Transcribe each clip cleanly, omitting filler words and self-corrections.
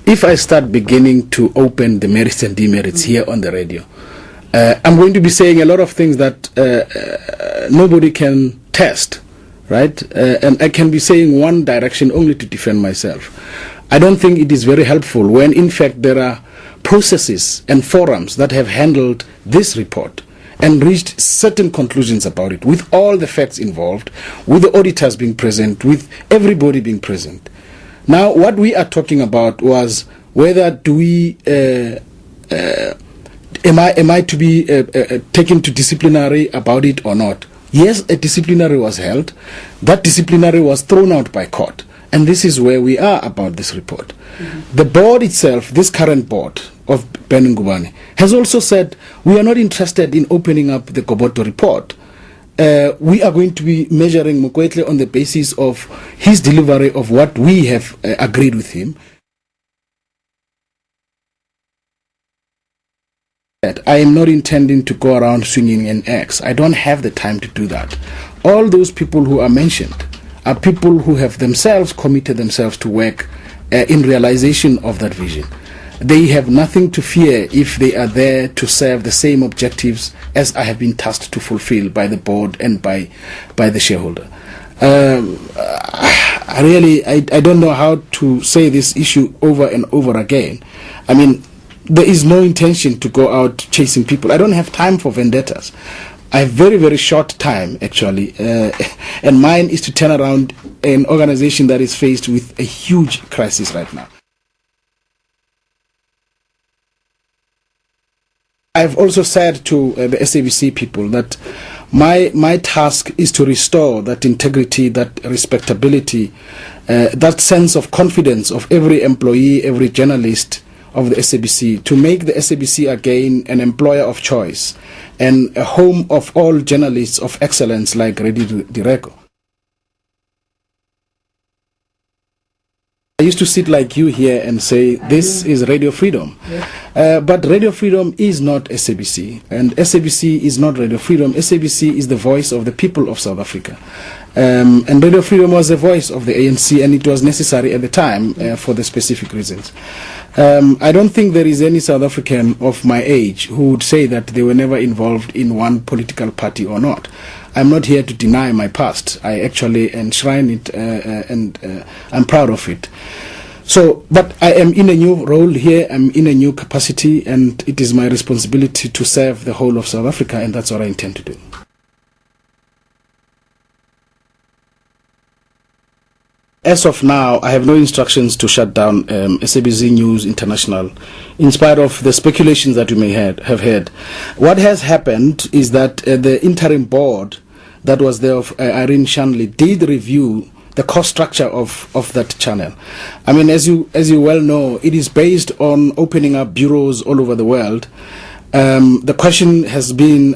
if I start beginning to open the merits and demerits here on the radio, I'm going to be saying a lot of things that nobody can test, right? And I can be saying one direction only to defend myself. I don't think it is very helpful when, in fact, there are processes and forums that have handled this report and reached certain conclusions about it, with all the facts involved, with the auditors being present, with everybody being present. Now, what we are talking about was whether do we, am I to be taken to disciplinary about it or not? Yes, a disciplinary was held. That disciplinary was thrown out by court. And this is where we are about this report. The board itself, this current board of Ben Ngubane, has also said we are not interested in opening up the Goboto report. We are going to be measuring Mokoetle on the basis of his delivery of what we have agreed with him. I am not intending to go around swinging an axe. I don't have the time to do that. All those people who are mentioned are people who have themselves committed themselves to work in realization of that vision. They have nothing to fear if they are there to serve the same objectives as I have been tasked to fulfill by the board and by the shareholder. I don't know how to say this issue over and over again. I mean, there is no intention to go out chasing people. I don't have time for vendettas. I have very, very short time, actually, and mine is to turn around an organization that is faced with a huge crisis right now. I've also said to the SABC people that my task is to restore that integrity, that respectability, that sense of confidence of every employee, every journalist of the SABC, to make the SABC again an employer of choice and a home of all journalists of excellence like Redi Direko. I used to sit like you here and say, this is Radio Freedom. Yeah. But Radio Freedom is not SABC, and SABC is not Radio Freedom. SABC is the voice of the people of South Africa. And Radio Freedom was the voice of the ANC, and it was necessary at the time for the specific reasons. I don't think there is any South African of my age who would say that they were never involved in one political party or not. I'm not here to deny my past. I actually enshrine it and I'm proud of it. So, but I am in a new role here, I'm in a new capacity, and it is my responsibility to serve the whole of South Africa, and that's what I intend to do. As of now, I have no instructions to shut down SABC News International, in spite of the speculations that you may have heard. What has happened is that the interim board that was there of Irene Shanley did review the cost structure of that channel. I mean, as you well know, it is based on opening up bureaus all over the world. The question has been,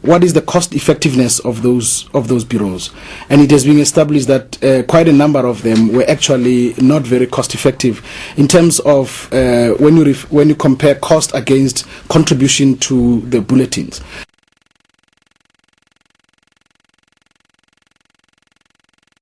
what is the cost effectiveness of those bureaus? And it has been established that quite a number of them were actually not very cost effective in terms of when you compare cost against contribution to the bulletins.